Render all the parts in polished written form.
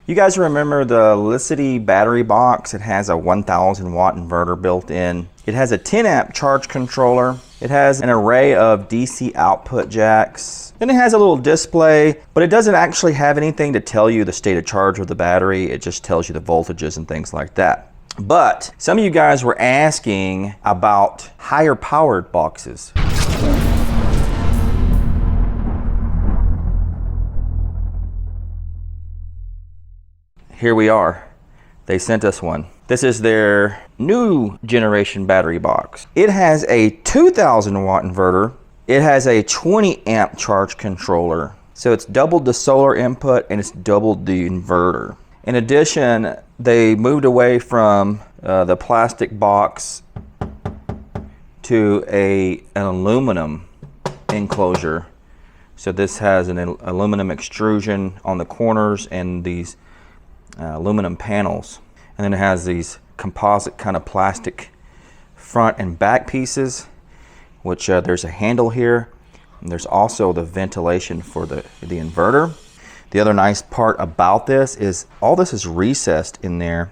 You guys remember the Licitti battery box? It has a 1000 watt inverter built in. It has a 10 amp charge controller. It has an array of DC output jacks. Then it has a little display, but it doesn't actually have anything to tell you the state of charge of the battery. It just tells you the voltages and things like that. But some of you guys were asking about higher powered boxes. Here we are. They sent us one. This is their new generation battery box. It has a 2000 watt inverter. It has a 20 amp charge controller. So it's doubled the solar input and it's doubled the inverter. In addition, they moved away from the plastic box to an aluminum enclosure. So this has an aluminum extrusion on the corners and these aluminum panels, and then it has these composite kind of plastic front and back pieces, which there's a handle here, and there's also the ventilation for the inverter. The other nice part about this is all this is recessed in there,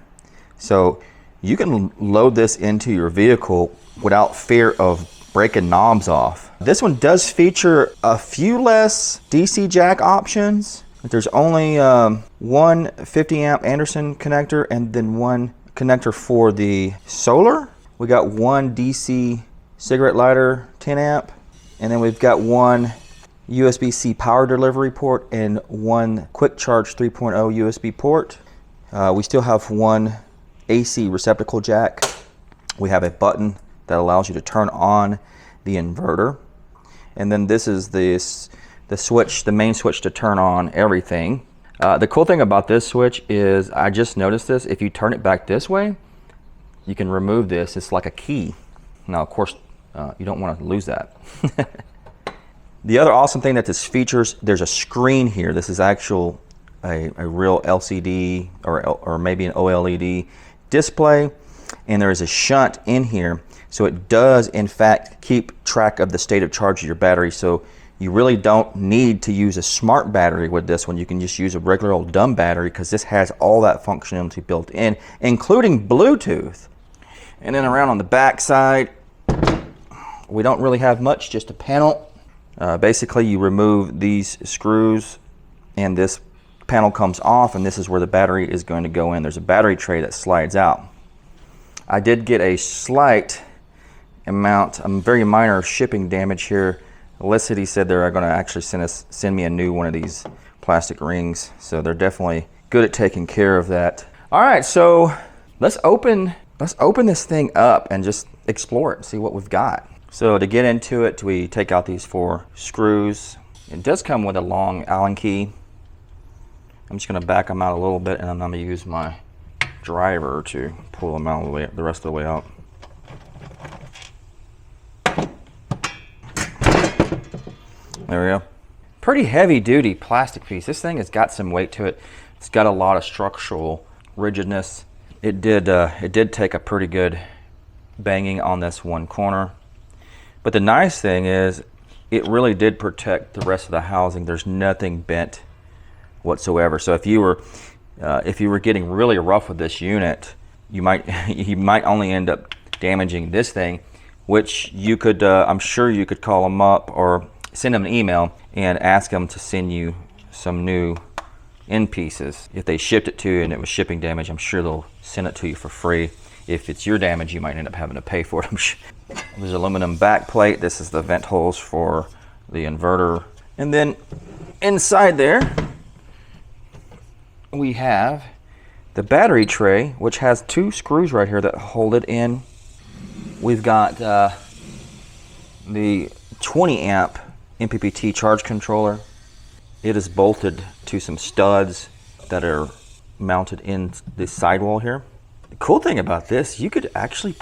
so you can load this into your vehicle without fear of breaking knobs off. This one does feature a few less DC jack options. There's only one 50 amp Anderson connector and then one connector for the solar. We got one DC cigarette lighter 10 amp, and then we've got one USB-C power delivery port and one quick charge 3.0 USB port. We still have one AC receptacle jack. We have a button that allows you to turn on the inverter, and then this is the switch, the main switch to turn on everything. The cool thing about this switch is, I just noticed this, if you turn it back this way, you can remove this. It's like a key. Now, of course, you don't want to lose that. The other awesome thing that this features, there's a screen here. This is actual a real LCD or maybe an OLED display, and there is a shunt in here. So it does, in fact, keep track of the state of charge of your battery. So you really don't need to use a smart battery with this one. You can just use a regular old dumb battery, because this has all that functionality built in, including Bluetooth. And then around on the back side, we don't really have much, just a panel. Basically, you remove these screws and this panel comes off, and this is where the battery is going to go in. There's a battery tray that slides out. I did get a slight amount, a very minor shipping damage here. Licitti said they're going to actually send me a new one of these plastic rings, so they're definitely good at taking care of that. All right, so let's open this thing up and just explore it and see what we've got. So to get into it, we take out these 4 screws. It does come with a long Allen key. I'm just going to back them out a little bit, and I'm going to use my driver to pull them out the rest of the way out. There we go. Pretty heavy duty plastic piece. This thing has got some weight to it. It's got a lot of structural rigidness. It did take a pretty good banging on this one corner. But the nice thing is, it really did protect the rest of the housing. There's nothing bent whatsoever. So if you were getting really rough with this unit, you might only end up damaging this thing, which you could I'm sure you could call them up or send them an email and ask them to send you some new end pieces. If they shipped it to you and it was shipping damage, I'm sure they'll send it to you for free. If it's your damage, you might end up having to pay for it. There's aluminum back plate. This is the vent holes for the inverter. And then inside there, we have the battery tray, which has 2 screws right here that hold it in. We've got the 20 amp MPPT charge controller. It is bolted to some studs that are mounted in the sidewall here. The cool thing about this, you could actually,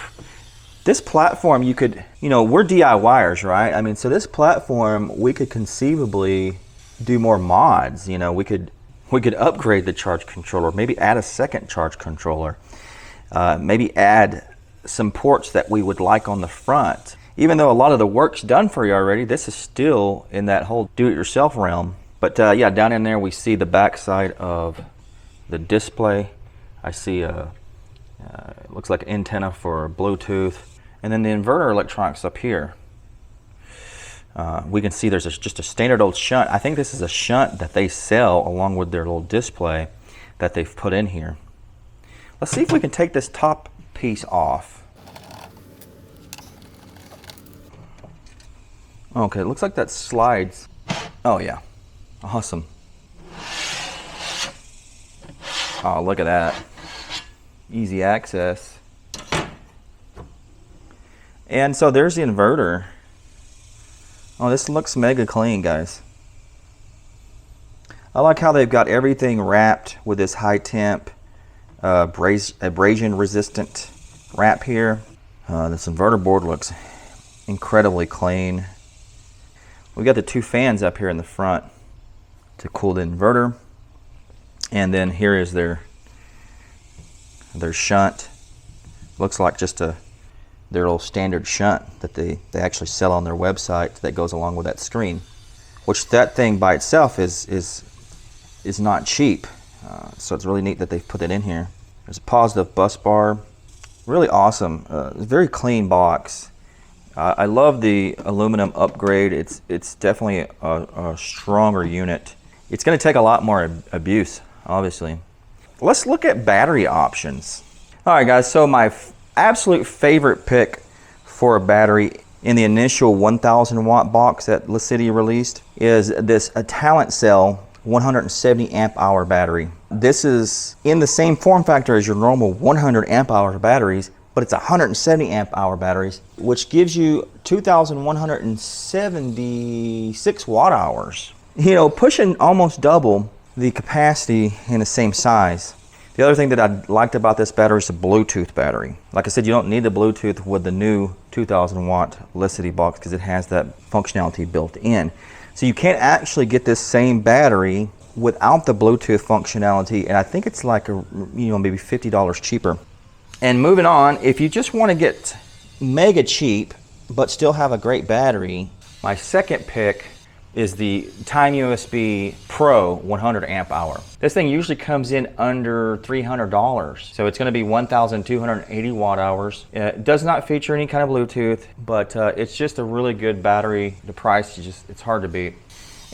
this platform, you could, you know, we're DIYers, right? I mean, so this platform, we could conceivably do more mods. You know, we could upgrade the charge controller, maybe add a second charge controller, maybe add some ports that we would like on the front. Even though a lot of the work's done for you already, this is still in that whole do-it-yourself realm. But yeah, down in there we see the back side of the display. I see a it looks like an antenna for Bluetooth, and then the inverter electronics up here. We can see there's just a standard old shunt. I think this is a shunt that they sell along with their little display that they've put in here. Let's see if we can take this top piece off. Okay, it looks like that slides. Oh yeah, awesome. Oh, look at that. Easy access. And so there's the inverter. Oh, this looks mega clean, guys. I like how they've got everything wrapped with this high temp abrasion resistant wrap here. This inverter board looks incredibly clean. We got the two fans up here in the front to cool the inverter, and then here is their shunt. Looks like just their little standard shunt that they actually sell on their website that goes along with that screen, which that thing by itself is not cheap. So it's really neat that they've put it in here. There's a positive bus bar. Really awesome. Very clean box. I love the aluminum upgrade. It's definitely a stronger unit. It's going to take a lot more abuse, obviously. Let's look at battery options. All right, guys, so my absolute favorite pick for a battery in the initial 1000 watt box that Licitti released is this Talent Cell 170 amp hour battery. This is in the same form factor as your normal 100 amp hour batteries, but it's 170 amp hour batteries, which gives you 2,176 watt hours. You know, pushing almost double the capacity in the same size. The other thing that I liked about this battery is the Bluetooth battery. Like I said, you don't need the Bluetooth with the new 2000 watt Licitti box because it has that functionality built in. So you can't actually get this same battery without the Bluetooth functionality, and I think it's like maybe $50 cheaper. And moving on, if you just want to get mega cheap but still have a great battery, my second pick is the Time USB Pro 100 amp hour. This thing usually comes in under $300, so it's going to be 1,280 watt hours. It does not feature any kind of Bluetooth, but it's just a really good battery. The price it's hard to beat.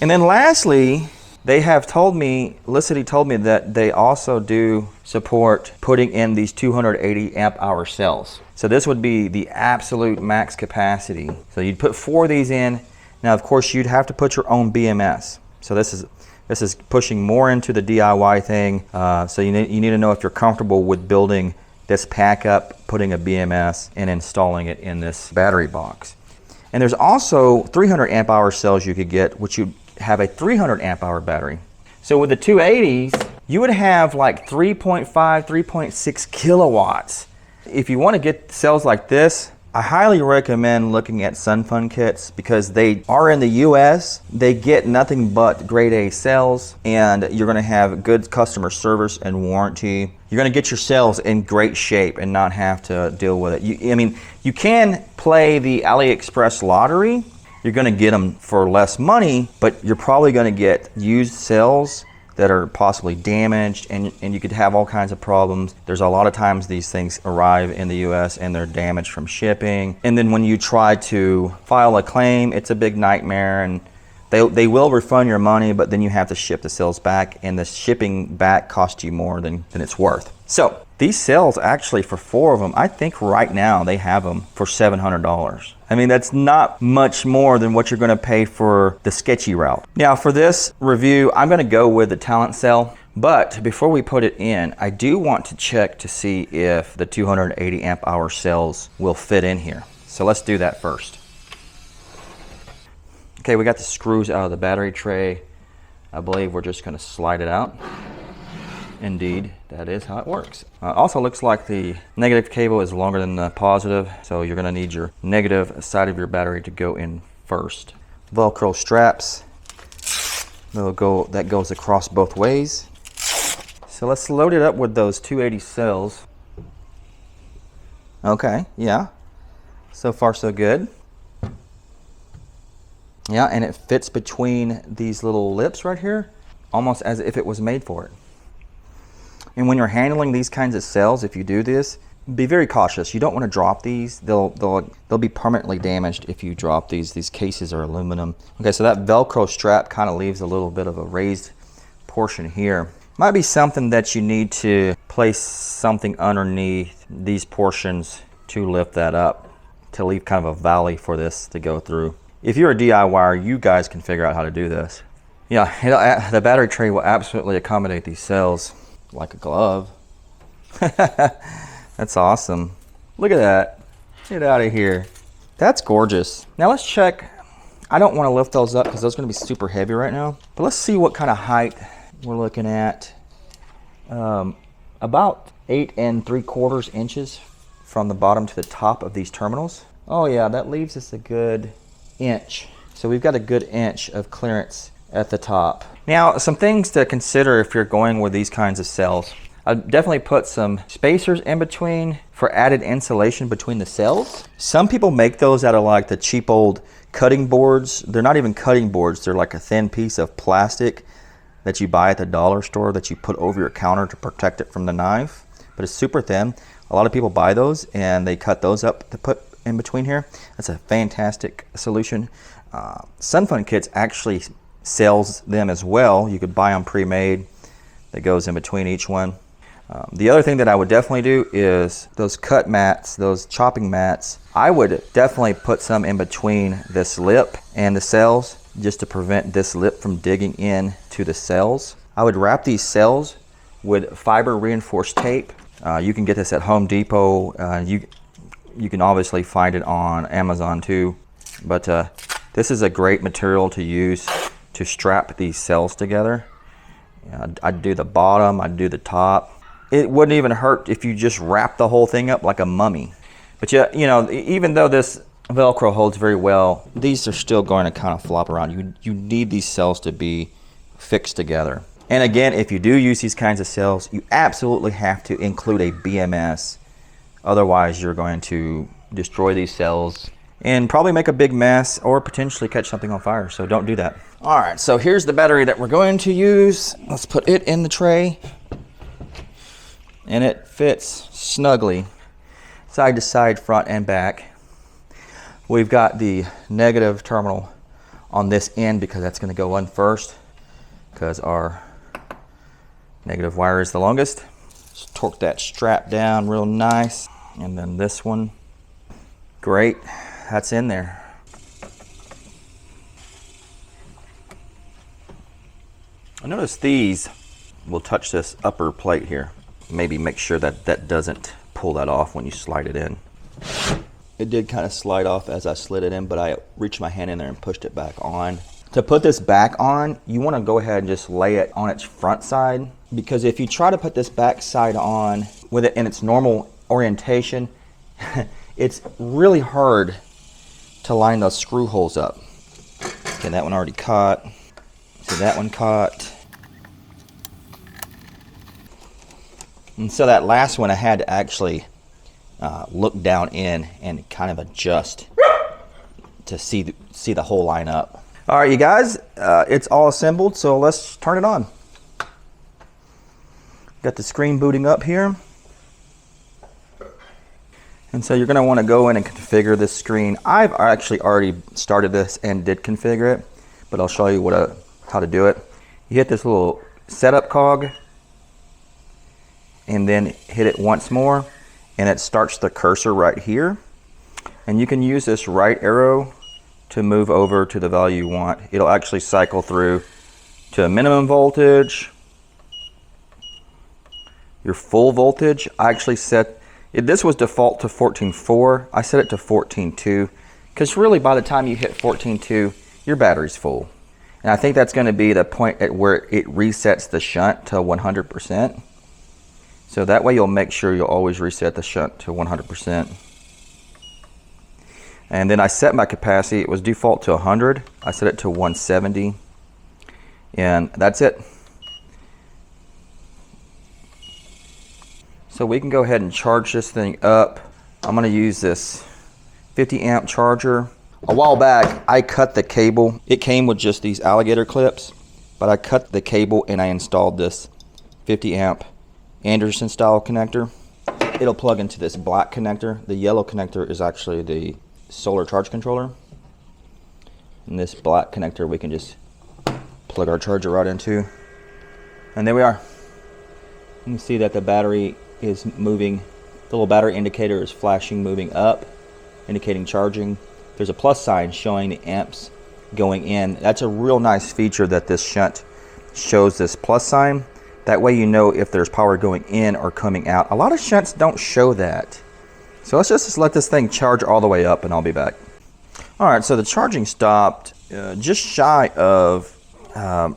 And then lastly, Licitti told me that they also do support putting in these 280 amp hour cells. So this would be the absolute max capacity. So you'd put 4 of these in. Now, of course, you'd have to put your own BMS. So this is pushing more into the DIY thing. So you need to know if you're comfortable with building this pack up, putting a BMS, and installing it in this battery box. And there's also 300 amp hour cells you could get, which you have a 300 amp hour battery. So with the 280s, you would have like 3.5, 3.6 kilowatts. If you want to get cells like this, I highly recommend looking at SunFun kits because they are in the US. They get nothing but grade A cells, and you're going to have good customer service and warranty. You're going to get your cells in great shape and not have to deal with it. You can play the AliExpress lottery. You're going to get them for less money, but you're probably going to get used cells that are possibly damaged, and you could have all kinds of problems. There's a lot of times these things arrive in the US and they're damaged from shipping. And then when you try to file a claim, it's a big nightmare, and they will refund your money, but then you have to ship the cells back, and the shipping back costs you more than it's worth. So these cells, actually, for 4 of them, I think right now they have them for $700. I mean, that's not much more than what you're going to pay for the sketchy route. Now, for this review, I'm going to go with the Talent Cell. But before we put it in, I do want to check to see if the 280 amp hour cells will fit in here. So let's do that first. Okay, we got the screws out of the battery tray. I believe we're just going to slide it out. Indeed, that is how it works. Also looks like the negative cable is longer than the positive, so you're going to need your negative side of your battery to go in first. Velcro straps, that goes across both ways. So let's load it up with those 280 cells. Okay, yeah, so far so good. Yeah, and it fits between these little lips right here, almost as if it was made for it. And when you're handling these kinds of cells, if you do this, be very cautious. You don't want to drop these. They'll be permanently damaged if you drop these. These cases are aluminum. Okay, so that Velcro strap kind of leaves a little bit of a raised portion here. Might be something that you need to place something underneath these portions to lift that up, to leave kind of a valley for this to go through. If you're a DIYer, you guys can figure out how to do this. Yeah, the battery tray will absolutely accommodate these cells like a glove. That's awesome. Look at that. Get out of here. That's gorgeous. Now let's check. I don't want to lift those up because those are going to be super heavy right now. But let's see what kind of height we're looking at. About 8 3/4 inches from the bottom to the top of these terminals. Oh yeah, that leaves us a good inch. So we've got a good inch of clearance at the top. Now, some things to consider if you're going with these kinds of cells. I'd definitely put some spacers in between for added insulation between the cells. Some people make those out of like the cheap old cutting boards. They're not even cutting boards. They're like a thin piece of plastic that you buy at the dollar store that you put over your counter to protect it from the knife. But it's super thin. A lot of people buy those and they cut those up to put in between here. That's a fantastic solution. Sunfun Kits actually sells them as well. You could buy them pre-made that goes in between each one. The other thing that I would definitely do is those cut mats, those chopping mats, I would definitely put some in between this lip and the cells just to prevent this lip from digging in to the cells. I would wrap these cells with fiber reinforced tape. You can get this at Home Depot. You can obviously find it on Amazon too. But this is a great material to use to strap these cells together. I'd do the bottom, I'd do the top. It wouldn't even hurt if you just wrap the whole thing up like a mummy. But yeah, you know, even though this Velcro holds very well, these are still going to kind of flop around. You need these cells to be fixed together. And again, if you do use these kinds of cells, you absolutely have to include a BMS. Otherwise, you're going to destroy these cells and probably make a big mess or potentially catch something on fire. So don't do that. All right, so here's the battery that we're going to use. Let's put it in the tray. And it fits snugly, side to side, front and back. We've got the negative terminal on this end because that's going to go on first because our negative wire is the longest. Just torque that strap down real nice. And then this one, great, that's in there. I notice these will touch this upper plate here. Maybe make sure that that doesn't pull that off when you slide it in. It did kind of slide off as I slid it in, but I reached my hand in there and pushed it back on. To put this back on, you want to go ahead and just lay it on its front side, because if you try to put this back side on with it in its normal orientation, it's really hard to line those screw holes up. Okay, that one already caught. So that one caught. And so that last one I had to actually look down in and kind of adjust to see the whole line up. All right, you guys, it's all assembled, so let's turn it on. Got the screen booting up here. And so you're going to want to go in and configure this screen. I've actually already started this and did configure it, but I'll show you how to do it. You hit this little setup cog and then hit it once more, and it starts the cursor right here. And you can use this right arrow to move over to the value you want. It'll actually cycle through to a minimum voltage, your full voltage. I actually set this was default to 14.4. I set it to 14.2 because really by the time you hit 14.2, your battery's full. And I think that's going to be the point at where it resets the shunt to 100%. So that way you'll make sure you'll always reset the shunt to 100%. And then I set my capacity. It was default to 100. I set it to 170. And that's it. So we can go ahead and charge this thing up. I'm going to use this 50 amp charger. A while back, I cut the cable. It came with just these alligator clips, but I cut the cable and I installed this 50 amp Anderson style connector. It'll plug into this black connector. The yellow connector is actually the solar charge controller. And this black connector we can just plug our charger right into. And there we are. You can see that the battery is moving. The little battery indicator is flashing, moving up, indicating charging. There's a plus sign showing the amps going in. That's a real nice feature that this shunt shows, this plus sign. That way you know if there's power going in or coming out. A lot of shunts don't show that. So let's just let this thing charge all the way up and I'll be back. Alright, so the charging stopped just shy of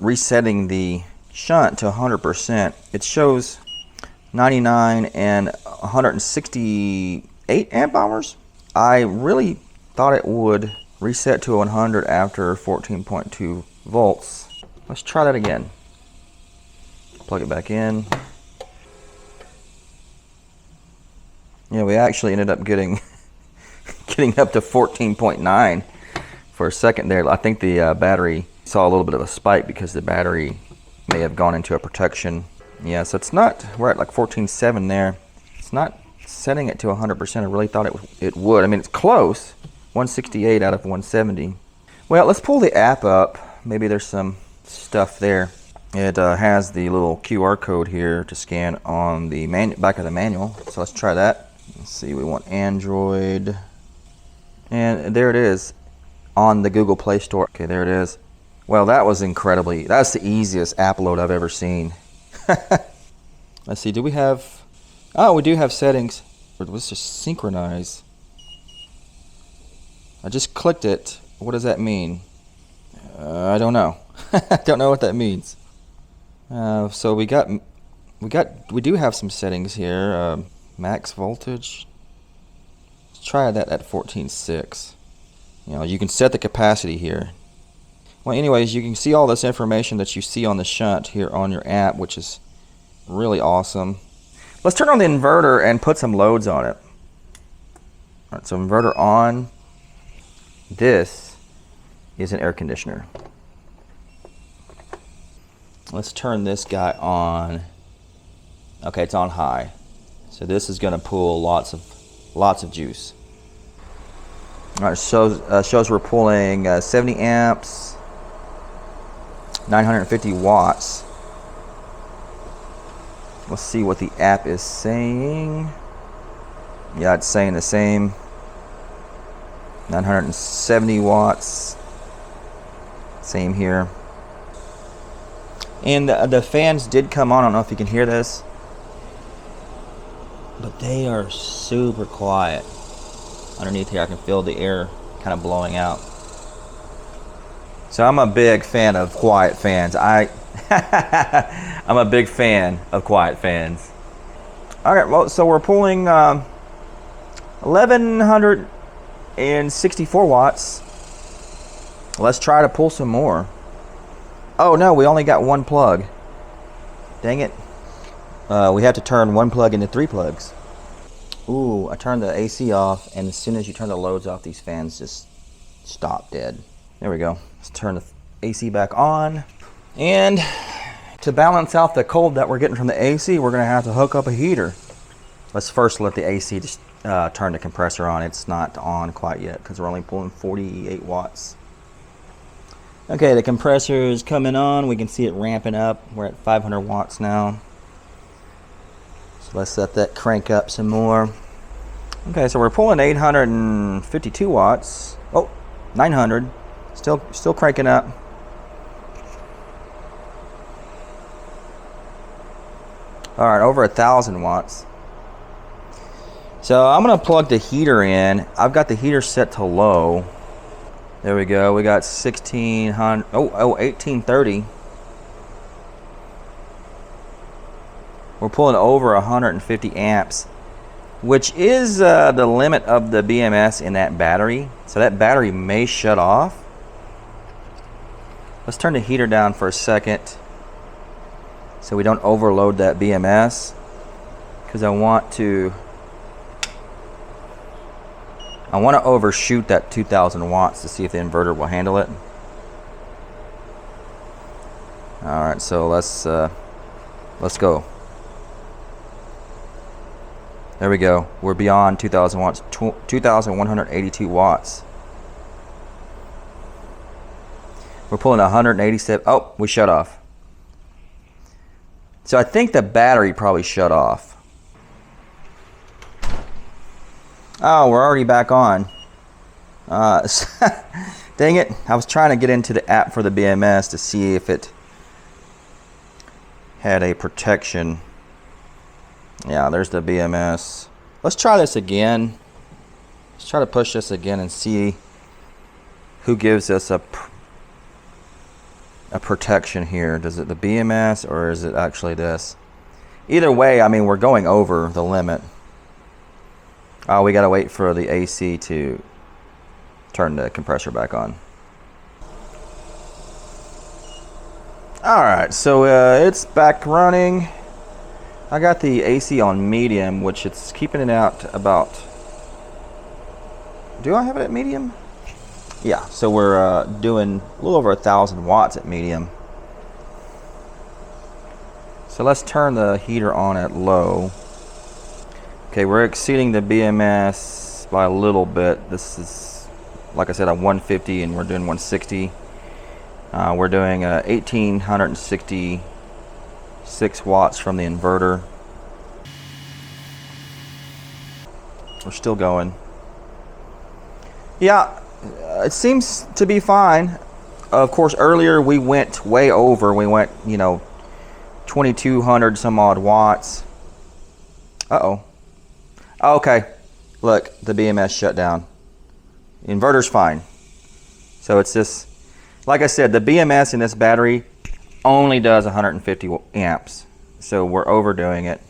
resetting the shunt to 100%. It shows 99 and 168 amp hours. I really thought it would reset to 100 after 14.2 volts. Let's try that again. Plug it back in. Yeah, we actually ended up getting up to 14.9 for a second there. I think the battery saw a little bit of a spike because the battery may have gone into a protection. Yeah, so it's not, we're at like 14.7 there. It's not setting it to 100%. I really thought it would. I mean, it's close. 168 out of 170. Well, let's pull the app up. Maybe there's some stuff there. It has the little QR code here to scan on the back of the manual. So let's try that. Let's see, we want Android. And there it is on the Google Play Store. Okay, there it is. Well, that was incredibly, that's the easiest app load I've ever seen. Let's see, do we have, oh, we do have settings. Let's just synchronize. I just clicked it. What does that mean? I don't know. I don't know what that means. So we do have some settings here. Max voltage. Let's try that at 14.6. You know, you can set the capacity here. Well, anyways, you can see all this information that you see on the shunt here on your app, which is really awesome. Let's turn on the inverter and put some loads on it. All right, so inverter on. This is an air conditioner. Let's turn this guy on. Okay, it's on high. So this is going to pull lots of juice. All right, shows we're pulling 70 amps, 950 watts. Let's see what the app is saying. Yeah, it's saying the same. 970 watts. Same here. And the fans did come on. I don't know if you can hear this, but they are super quiet. Underneath here I can feel the air kind of blowing out. So I'm a big fan of quiet fans. I'm a big fan of quiet fans. Alright, well, so we're pulling 1164 watts. Let's try to pull some more. Oh no, we only got one plug. Dang it. We have to turn one plug into 3 plugs. Ooh, I turned the AC off, and as soon as you turn the loads off, these fans just stop dead. There we go. Let's turn the AC back on. And to balance out the cold that we're getting from the AC, we're gonna have to hook up a heater. Let's first let the AC just turn the compressor on. It's not on quite yet because we're only pulling 48 watts. Okay, the compressor is coming on. We can see it ramping up. We're at 500 watts now. So let's let that crank up some more. Okay, so we're pulling 852 watts. Oh, 900. Still cranking up. All right, over 1,000 watts. So I'm gonna plug the heater in. I've got the heater set to low. There we go. We got 1600. Oh, 1830. We're pulling over 150 amps, which is the limit of the BMS in that battery. So that battery may shut off. Let's turn the heater down for a second so we don't overload that BMS, because I want to overshoot that 2,000 watts to see if the inverter will handle it. All right, so let's go. There we go. We're beyond 2,000 watts, 2,182 watts. We're pulling 187. Oh, we shut off. So I think the battery probably shut off. Oh, we're already back on. Dang it. I was trying to get into the app for the BMS to see if it had a protection. Yeah, there's the BMS. Let's try this again. Let's try to push this again and see who gives us a protection here. Does it the BMS or is it actually this? Either way, I mean, we're going over the limit. Oh, we gotta wait for the AC to turn the compressor back on. Alright, so it's back running. I got the AC on medium, which it's keeping it out about... Do I have it at medium? Yeah, so we're doing a little over 1,000 watts at medium. So let's turn the heater on at low. Okay, we're exceeding the BMS by a little bit. This is, like I said, a 150 and we're doing 160. We're doing 1,866 watts from the inverter. We're still going. Yeah, it seems to be fine. Of course, earlier we went way over. We went, 2,200 some odd watts. Uh-oh. Okay, look, the BMS shut down. The inverter's fine. So it's this, like I said, the BMS in this battery only does 150 amps. So we're overdoing it.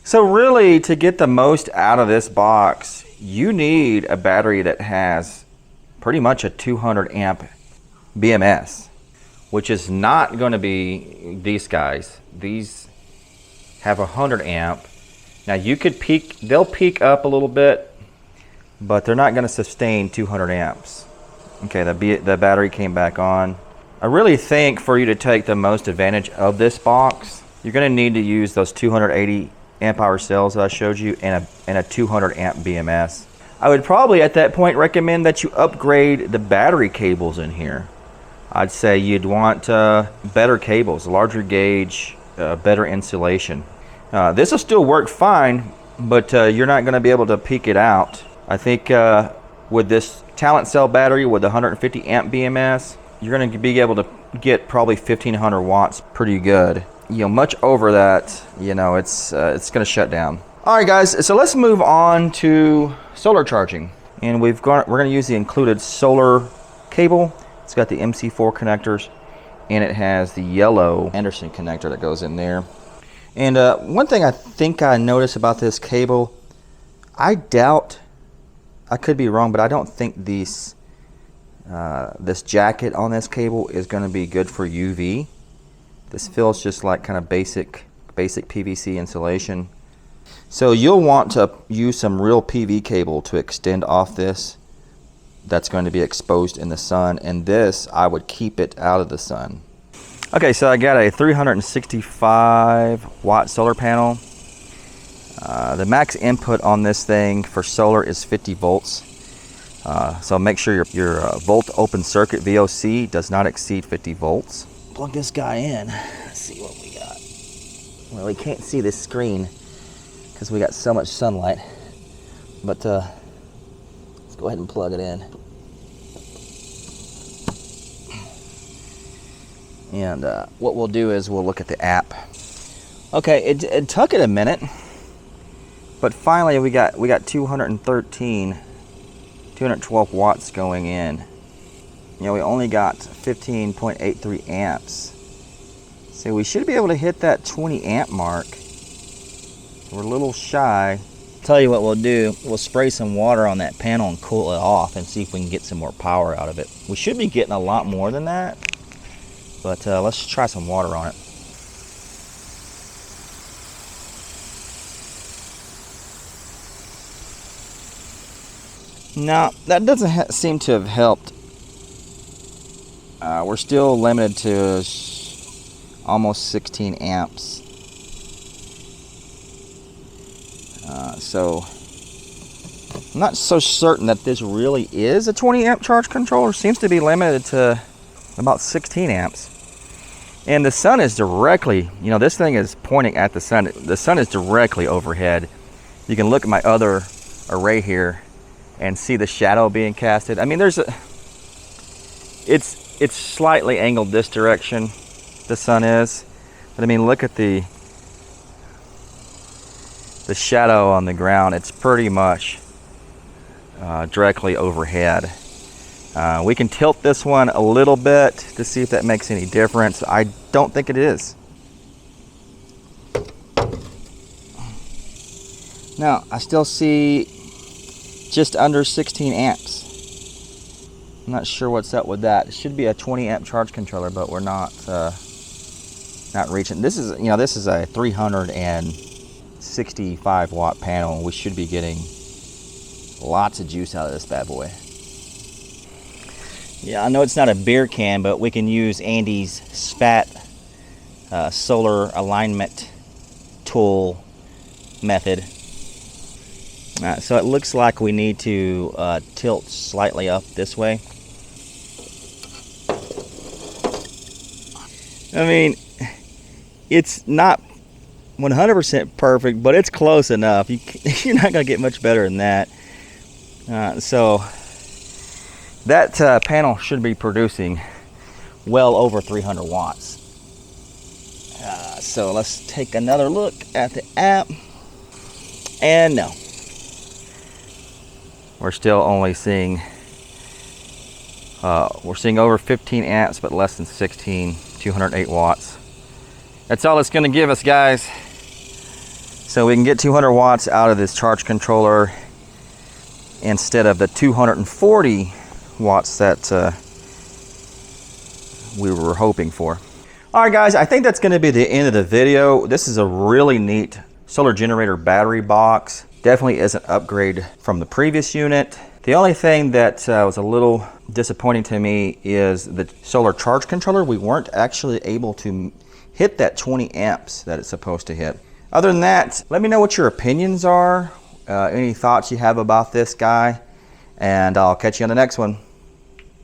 So really, to get the most out of this box, you need a battery that has pretty much a 200 amp BMS, which is not going to be these guys. These have 100 amp. Now you could peak, they'll peak up a little bit, but they're not going to sustain 200 amps. Okay, the battery came back on. I really think for you to take the most advantage of this box, you're going to need to use those 280 amp hour cells that I showed you and a 200 amp BMS. I would probably at that point recommend that you upgrade the battery cables in here. I'd say you'd want better cables, larger gauge, better insulation. This will still work fine, but you're not going to be able to peak it out. I think with this Talent Cell battery with 150 amp BMS, you're going to be able to get probably 1,500 watts pretty good. Much over that, it's going to shut down. All right, guys, so let's move on to solar charging. And we're going to use the included solar cable. It's got the MC4 connectors, and it has the yellow Anderson connector that goes in there. And one thing I think I noticed about this cable, I doubt, I could be wrong, but I don't think this jacket on this cable is going to be good for UV. This feels just like kind of basic PVC insulation. So you'll want to use some real PV cable to extend off this. That's going to be exposed in the sun, and this, I would keep it out of the sun. Okay, so I got a 365 watt solar panel. The max input on this thing for solar is 50 volts. So make sure your volt open circuit VOC does not exceed 50 volts. Plug this guy in. Let's see what we got. Well, we can't see this screen because we got so much sunlight. But let's go ahead and plug it in. And what we'll do is we'll look at the app. Okay, it took it a minute, but finally we got 212 watts going in. We only got 15.83 amps. So we should be able to hit that 20 amp mark. We're a little shy. Tell you what we'll do, we'll spray some water on that panel and cool it off and see if we can get some more power out of it. We should be getting a lot more than that. But let's try some water on it. Now, that doesn't seem to have helped. We're still limited to almost 16 amps. So I'm not so certain that this really is a 20 amp charge controller. Seems to be limited to about 16 amps. And the sun is directly, you know, this thing is pointing at the sun. The sun is directly overhead. You can look at my other array here and see the shadow being casted. I mean, there's a, it's slightly angled this direction, the sun is. But I mean, look at the shadow on the ground. It's pretty much directly overhead. We can tilt this one a little bit to see if that makes any difference. I don't think it is. Now, I still see just under 16 amps. I'm not sure what's up with that. It should be a 20 amp charge controller, but we're not reaching. This is, you know, this is a 365 watt panel. We should be getting lots of juice out of this bad boy. Yeah, I know it's not a beer can, but we can use Andy's SPAT solar alignment tool method. So it looks like we need to tilt slightly up this way. I mean, it's not 100% perfect, but it's close enough. You're not going to get much better than that. So that panel should be producing well over 300 watts. So let's take another look at the app. And no, we're still only seeing, we're seeing over 15 amps, but less than 16, 208 watts. That's all it's going to give us, guys. So we can get 200 watts out of this charge controller instead of the 240 watts that we were hoping for. All right, guys, I think that's going to be the end of the video. This is a really neat solar generator battery box. Definitely is an upgrade from the previous unit. The only thing that was a little disappointing to me is the solar charge controller. We weren't actually able to hit that 20 amps that it's supposed to hit. Other than that, let me know what your opinions are, any thoughts you have about this guy, and I'll catch you on the next one.